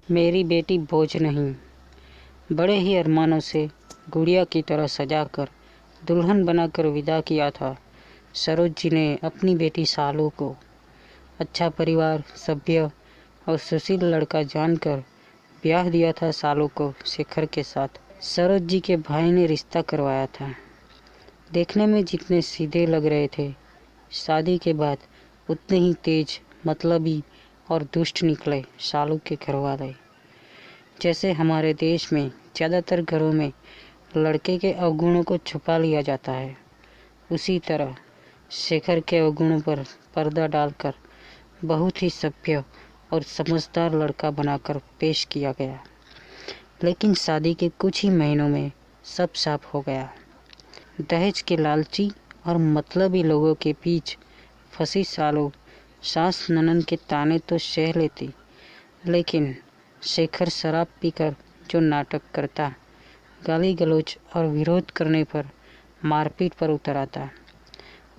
मेरी बेटी बोझ नहीं। बड़े ही अरमानों से गुड़िया की तरह सजाकर दुल्हन बनाकर विदा किया था। सरोज जी ने अपनी बेटी सालू को अच्छा परिवार, सभ्य और सुशील लड़का जानकर ब्याह दिया था सालू को शेखर के साथ। सरोज जी के भाई ने रिश्ता करवाया था। देखने में जितने सीधे लग रहे थे, शादी के बाद उतने ही तेज, मतलबी और दुष्ट निकले सालू के घरवाले। जैसे हमारे देश में ज़्यादातर घरों में लड़के के अवगुणों को छुपा लिया जाता है, उसी तरह शेखर के अवगुणों पर पर्दा डालकर बहुत ही सभ्य और समझदार लड़का बनाकर पेश किया गया। लेकिन शादी के कुछ ही महीनों में सब साफ हो गया। दहेज के लालची और मतलबी लोगों के बीच फंसी सालू सास ननद के ताने तो सह लेती, लेकिन शेखर शराब पीकर जो नाटक करता, गाली गलौज और विरोध करने पर मारपीट पर उतर आता,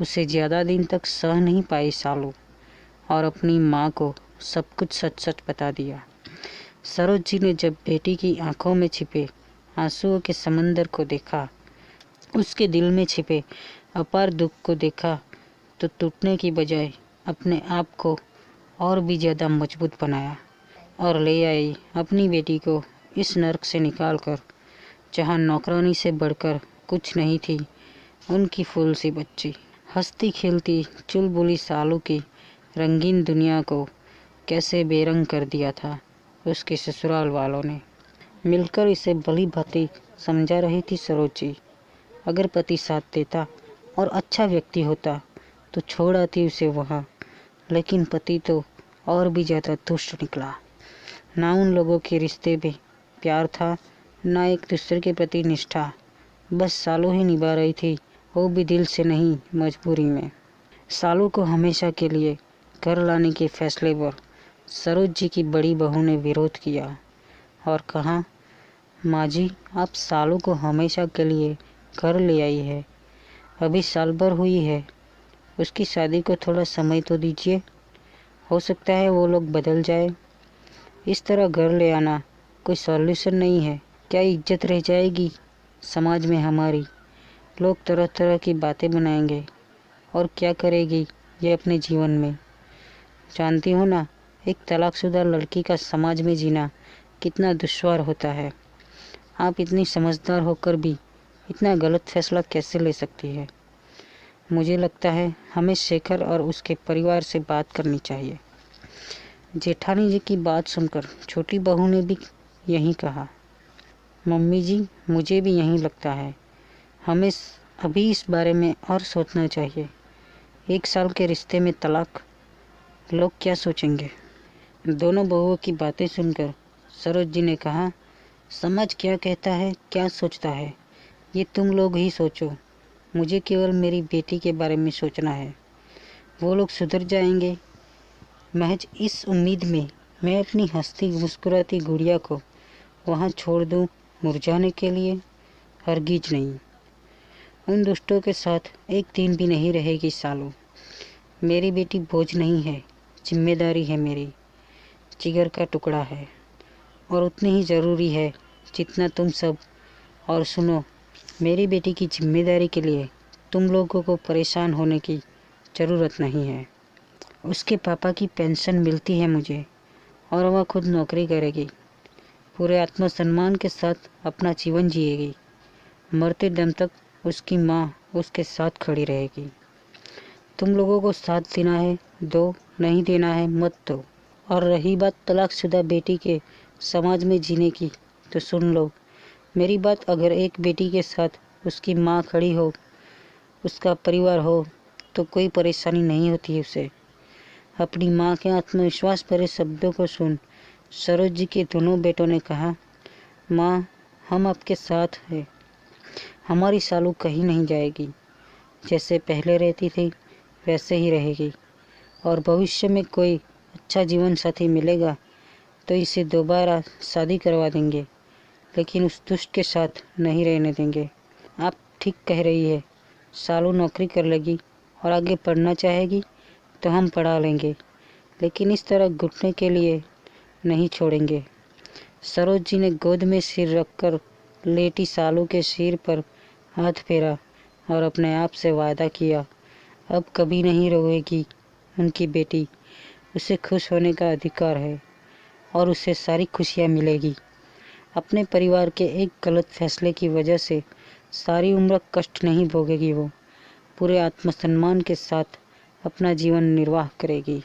उसे ज़्यादा दिन तक सह नहीं पाई सालू और अपनी माँ को सब कुछ सच सच बता दिया। सरोज जी ने जब बेटी की आंखों में छिपे आंसुओं के समंदर को देखा, उसके दिल में छिपे अपार दुख को देखा, तो टूटने की बजाय अपने आप को और भी ज़्यादा मजबूत बनाया और ले आई अपनी बेटी को इस नर्क से निकालकर, जहाँ नौकरानी से बढ़कर कुछ नहीं थी उनकी फूल सी बच्ची। हंसती खेलती चुलबुली सालू की रंगीन दुनिया को कैसे बेरंग कर दिया था उसके ससुराल वालों ने। मिलकर इसे भली भांति समझा रही थी सरोज जी। अगर पति साथ देता और अच्छा व्यक्ति होता तो छोड़ आती उसे वहाँ, लेकिन पति तो और भी ज़्यादा दुष्ट निकला। ना उन लोगों के रिश्ते में प्यार था, ना एक दूसरे के प्रति निष्ठा। बस सालू ही निभा रही थी, वो भी दिल से नहीं, मजबूरी में। सालू को हमेशा के लिए घर लाने के फैसले पर सरोज जी की बड़ी बहू ने विरोध किया और कहा, माँ जी, आप सालू को हमेशा के लिए घर ले आई है, अभी साल भर हुई है, उसकी शादी को थोड़ा समय तो दीजिए, हो सकता है वो लोग बदल जाए। इस तरह घर ले आना कोई सॉल्यूशन नहीं है। क्या इज्जत रह जाएगी समाज में हमारी? लोग तरह तरह की बातें बनाएंगे और क्या करेगी ये अपने जीवन में। जानती हो ना, एक तलाकशुदा लड़की का समाज में जीना कितना दुश्वार होता है। आप इतनी समझदार होकर भी इतना गलत फैसला कैसे ले सकती है? मुझे लगता है हमें शेखर और उसके परिवार से बात करनी चाहिए। जेठानी जी की बात सुनकर छोटी बहू ने भी यही कहा। मम्मी जी, मुझे भी यही लगता है, हमें अभी इस बारे में और सोचना चाहिए। 1 साल के रिश्ते में तलाक, लोग क्या सोचेंगे? दोनों बहुओं की बातें सुनकर सरोज जी ने कहा, समाज क्या कहता है, क्या सोचता है, ये तुम लोग ही सोचो। मुझे केवल मेरी बेटी के बारे में सोचना है। वो लोग सुधर जाएंगे। महज इस उम्मीद में मैं अपनी हंसती मुस्कुराती गुड़िया को वहाँ छोड़ दूँ मुरझाने के लिए? हरगिज नहीं। उन दुष्टों के साथ एक दिन भी नहीं रहेगी सालू। मेरी बेटी बोझ नहीं है, जिम्मेदारी है मेरी, जिगर का टुकड़ा है और उतनी ही ज़रूरी है जितना तुम सब। और सुनो, मेरी बेटी की जिम्मेदारी के लिए तुम लोगों को परेशान होने की ज़रूरत नहीं है। उसके पापा की पेंशन मिलती है मुझे और वह खुद नौकरी करेगी, पूरे आत्मसम्मान के साथ अपना जीवन जिएगी। मरते दम तक उसकी माँ उसके साथ खड़ी रहेगी। तुम लोगों को साथ देना है दो, नहीं देना है मत दो। और रही बात तलाकशुदा बेटी के समाज में जीने की, तो सुन लो मेरी बात। अगर एक बेटी के साथ उसकी माँ खड़ी हो, उसका परिवार हो, तो कोई परेशानी नहीं होती उसे। अपनी माँ के आत्मविश्वास भरे शब्दों को सुन सरोज जी के दोनों बेटों ने कहा, माँ, हम आपके साथ हैं। हमारी सालू कहीं नहीं जाएगी, जैसे पहले रहती थी वैसे ही रहेगी। और भविष्य में कोई अच्छा जीवन साथी मिलेगा तो इसे दोबारा शादी करवा देंगे, लेकिन उस दुष्ट के साथ नहीं रहने देंगे। आप ठीक कह रही है, सालू नौकरी कर लेगी और आगे पढ़ना चाहेगी तो हम पढ़ा लेंगे, लेकिन इस तरह घुटने के लिए नहीं छोड़ेंगे। सरोज जी ने गोद में सिर रखकर लेटी सालू के सिर पर हाथ फेरा और अपने आप से वादा किया, अब कभी नहीं रोएगी उनकी बेटी। उसे खुश होने का अधिकार है और उसे सारी खुशियाँ मिलेगी। अपने परिवार के एक गलत फैसले की वजह से सारी उम्र कष्ट नहीं भोगेगी। वो पूरे आत्मसम्मान के साथ अपना जीवन निर्वाह करेगी।